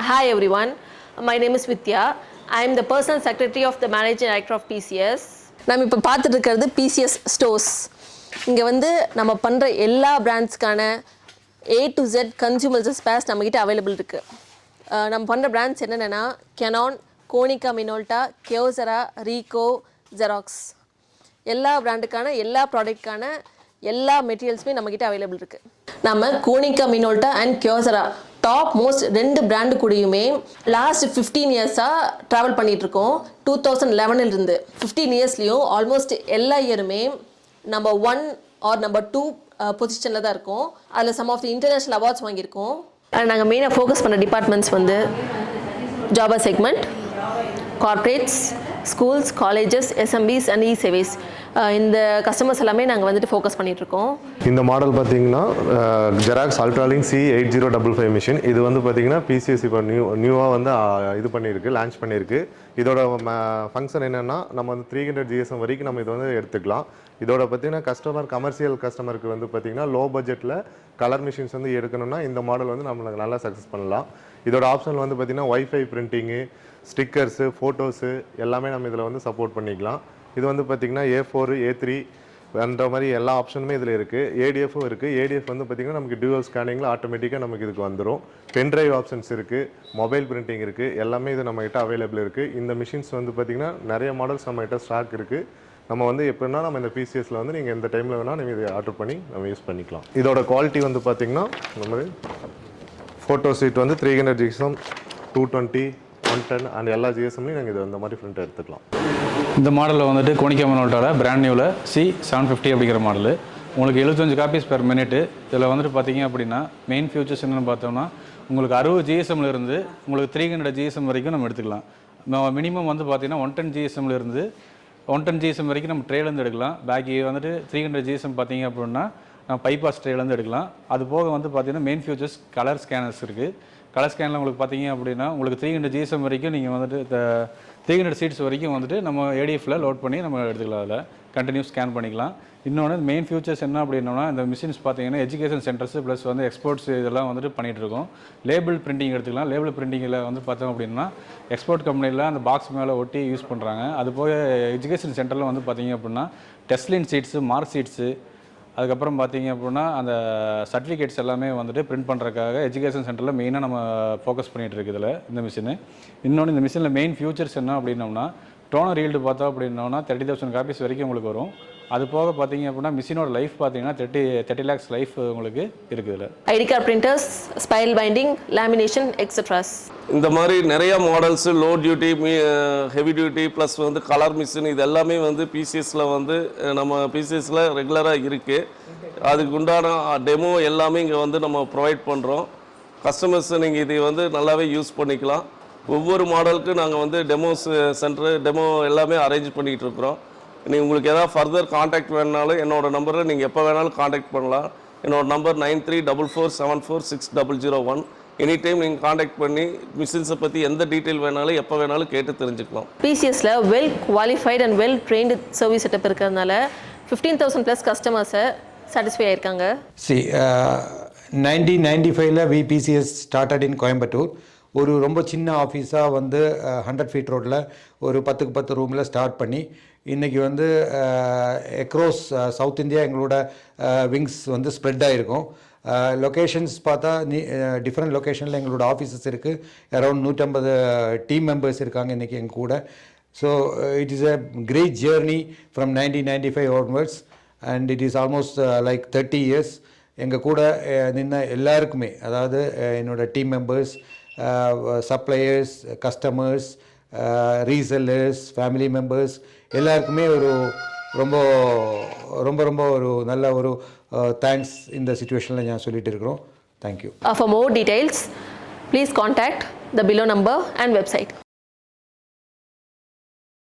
Hi everyone, my name is Vidya. I am the personal secretary of the managing director of PCS. நம்ம இப்போ பார்த்துட்டு இருக்கிறது PCS stores. இங்கே வந்து நம்ம பண்ணுற எல்லா பிராண்ட்ஸ்க்கான A to Z consumers spares நம்மக்கிட்ட அவைலபிள் இருக்குது. நம்ம பண்ணுற பிராண்ட்ஸ் என்னென்னா Canon, Konica Minolta, Kyocera, Ricoh, Xerox. எல்லா பிராண்டுக்கான எல்லா ப்ராடக்ட்கான எல்லா மெட்டீரியல்ஸுமே நம்மக்கிட்ட அவைலபிள் இருக்குது. நம்ம கோனிகா மினோல்டா அண்ட் கியோசரா டாப் மோஸ்ட் ரெண்டு பிராண்டு கூடயுமே லாஸ்ட் 15 இயர்ஸாக ட்ராவல் பண்ணிகிட்ருக்கோம். 2011 இருந்து 15 இயர்ஸ்லேயும் ஆல்மோஸ்ட் எல்லா இயருமே நம்பர் 1 ஆர் நம்பர் 2 பொசிஷனில் தான் இருக்கும். அதில் some of the international awards வாங்கியிருக்கோம். நாங்கள் மெயினாக ஃபோக்கஸ் பண்ண டிபார்ட்மெண்ட்ஸ் வந்து ஜாபர் segment, corporates, schools, colleges, SMBs and இ-சேவைஸ். இந்த கஸ்டமர்ஸ் எல்லாமே நாங்கள் வந்துட்டு ஃபோக்கஸ் பண்ணிகிட்ருக்கோம். இந்த மாடல் பார்த்தீங்கன்னா ஜெராக்ஸ் அல்ட்ராலிங்க் C8055 மிஷின். இது வந்து பார்த்தீங்கன்னா PCS இப்போ நியூவாக வந்து இது பண்ணியிருக்கு, லான்ச் பண்ணியிருக்கு. இதோட ஃபங்க்ஷன் என்னென்னா நம்ம வந்து 300 GSM வரைக்கும் நம்ம இதை வந்து எடுத்துக்கலாம். இதோட பார்த்தீங்கன்னா கமர்ஷியல் கஸ்டமருக்கு வந்து பார்த்தீங்கன்னா லோ பட்ஜெட்டில் கலர் மிஷின்ஸ் வந்து எடுக்கணும்னா இந்த மாடல் வந்து நம்மளுக்கு நல்லா சக்ஸஸ் பண்ணலாம். இதோட ஆப்ஷன் வந்து பார்த்தீங்கன்னா வைஃபை பிரிண்டிங்கு, ஸ்டிக்கர்ஸு, ஃபோட்டோஸு எல்லாமே நம்ம இதில் வந்து சப்போர்ட் பண்ணிக்கலாம். இது வந்து பார்த்திங்கன்னா A4, A3 அந்த மாதிரி எல்லா ஆப்ஷனுமே இதில் இருக்குது. ADFும் இருக்குது. ADF வந்து பார்த்திங்கன்னா நமக்கு டியூவல் ஸ்கேனிங்கில் ஆட்டோமேட்டிக்காக நமக்கு இதுக்கு வந்துடும். பென்ட்ரைவ் ஆப்ஷன்ஸ் இருக்குது, மொபைல் பிரிண்டிங் இருக்குது, எல்லாமே இது நம்மகிட்ட அவைலபிள் இருக்குது. இந்த மிஷின்ஸ் வந்து பார்த்திங்கன்னா நிறைய மாடல்ஸ் நம்மகிட்ட ஸ்டாக் இருக்குது. நம்ம வந்து எப்படின்னா நம்ம இந்த PCSல வந்து நீங்கள் எந்த டைமில் வேணால் நீங்கள் இதை ஆர்டர் பண்ணி நம்ம யூஸ் பண்ணிக்கலாம். இதோட குவாலிட்டி வந்து பார்த்திங்கன்னா இந்த மாதிரி ஃபோட்டோ சீட் வந்து 300 GSM, 220, 110 அண்ட் எல்லா GSMலையும் நாங்கள் இது அந்த மாதிரி பிரிண்ட் எடுத்துக்கலாம். இந்த மாடலில் வந்துட்டு கோனிகா மினோல்டாவில் பிராண்ட் நியூவில் C750 அப்படிங்கிற மாடலு உங்களுக்கு 75 காப்பீஸ் பெர் மினிட்டு. இதில் வந்துட்டு பார்த்தீங்க அப்படின்னா மெயின் ஃபியூச்சர்ஸ் என்னென்னு பார்த்தோம்னா உங்களுக்கு 60 GSMல இருந்து உங்களுக்கு 300 GSM வரைக்கும் நம்ம எடுத்துக்கலாம். மினிமம் வந்து பார்த்தீங்கன்னா 110 GSMல இருந்து 110 GSM வரைக்கும் நம்ம ட்ரேலேருந்து எடுக்கலாம். பேக்கி வந்துட்டு 300 GSM பார்த்தீங்க அப்படின்னா நம்ம பைபாஸ் ட்ரேலேருந்து எடுக்கலாம். அது போக வந்து பார்த்தீங்கன்னா மெயின் ஃபியூச்சர்ஸ் கலர் ஸ்கேனர்ஸ் இருக்குது. கலர் ஸ்கேனில் உங்களுக்கு பார்த்தீங்க அப்படின்னா உங்களுக்கு 300 GSM வரைக்கும் நீங்கள் வந்துட்டு 300 சீட்ஸ் வரைக்கும் வந்துட்டு நம்ம ADFல லோட் பண்ணி நம்ம எடுத்துக்கலாம். அதில் கண்டினியூஸ் ஸ்கேன் பண்ணிக்கலாம். இன்னொன்று மெயின் ஃபியூச்சர்ஸ் என்ன அப்படின்னா இந்த மிஷின்ஸ் பார்த்தீங்கன்னா எஜுகேஷன் சென்டர்ஸ் ப்ளஸ் வந்து எக்ஸ்போர்ட்ஸ் இதெல்லாம் வந்துட்டு பண்ணிகிட்ருக்கோம். லேபிள் பிரிண்டிங் எடுத்துக்கலாம். லேபிள் பிரிண்டிங்கில் வந்து பார்த்தோம் அப்படின்னா எக்ஸ்போர்ட் கம்பெனியில் அந்த பாக்ஸ் மேலே ஒட்டி யூஸ் பண்ணுறாங்க. அது போக எஜுகேஷன் சென்டரில் வந்து பார்த்தீங்க அப்படின்னா டெஸ்ட்லின் சீட்ஸு, மார்க் சீட்ஸு, அதுக்கப்புறம் பார்த்தீங்க அப்படின்னா அந்த சர்டிஃபிகேட்ஸ் எல்லாமே வந்துட்டு பிரிண்ட் பண்ணுறதுக்காக எஜுகேஷன் சென்டரில் மெயினாக நம்ம ஃபோக்கஸ் பண்ணிகிட்டு இருக்குது இதில் இந்த மிஷினு. இன்னொன்று இந்த மிஷினில் மெயின் ஃபியூச்சர்ஸ் என்ன அப்படின்னோம்னா டோனர் ஈல்டு பார்த்தோம் அப்படின்னோம்னா 30,000 காப்பீஸ் வரைக்கும் உங்களுக்கு வரும். அது போக பார்த்தீங்க அப்படின்னா மிஷினோட லைஃப் பார்த்தீங்கன்னா 30 lakhs லைஃப் உங்களுக்கு இருக்குது இதில். ID card printers, spiral binding, lamination etceteras. இந்த மாதிரி நிறையா models low duty, heavy duty plus வந்து கலர் மிஷின் இது எல்லாமே வந்து PCSல வந்து நம்ம PCSல ரெகுலராக இருக்குது. அதுக்கு உண்டான டெமோ எல்லாமே இங்கே வந்து நம்ம ப்ரொவைட் பண்ணுறோம். கஸ்டமர்ஸ் நீங்கள் இதை வந்து நல்லாவே யூஸ் பண்ணிக்கலாம். ஒவ்வொரு மாடலுக்கு நாங்கள் வந்து டெமோஸ் டெமோ எல்லாமே அரேஞ்ச் பண்ணிகிட்டு இருக்கிறோம். நீங்கள் உங்களுக்கு எதாவது ஃபர்தர் காண்டாக்ட் வேணுனாலும் என்னோடய நம்பரில் நீங்கள் எப்போ வேணாலும் காண்டாக்ட் பண்ணலாம். என்னோடய நம்பர் 9344746001. எனி டைம் நீங்கள் காண்டாக்ட் பண்ணி மிஷின்ஸை பற்றி எந்த டீட்டெயில் வேணாலும் எப்போ வேணாலும் கேட்டு தெரிஞ்சுக்கலாம். PCSல well qualified and well trained service setup இருக்கிறதுனால 15,000+ கஸ்டமர்ஸை சாட்டிஸ்ஃபை ஆயிருக்காங்க. 1995 PCS ஸ்டார்டட் இன் கோயம்புத்தூர். ஒரு ரொம்ப சின்ன ஆஃபீஸாக வந்து 100 feet ரோட்டில் ஒரு 10க்கு 10 ரூமில் ஸ்டார்ட் பண்ணி இன்றைக்கி வந்து அக்ராஸ் சவுத் இந்தியா எங்களோட விங்ஸ் வந்து ஸ்ப்ரெட் ஆகிருக்கும். லொக்கேஷன்ஸ் பார்த்தா டிஃப்ரெண்ட் லொக்கேஷனில் எங்களோட ஆஃபீஸஸ் இருக்குது. அரௌண்ட் 150 டீம் மெம்பர்ஸ் இருக்காங்க இன்றைக்கி எங்கள் கூட. So it is a great journey from 1995 onwards and it is almost like 30 years. எங்கள் கூட நின்ன எல்லாருக்குமே, அதாவது என்னோடய team members, suppliers, customers, resellers, family members எல்லாருக்குமே ஒரு ரொம்ப ரொம்ப ரொம்ப ஒரு நல்ல ஒரு தேங்க்ஸ் இந்த சிச்சுவேஷனில் நான் சொல்லிட்டு இருக்கிறோம். Thank you. For more details, please contact the below number and website.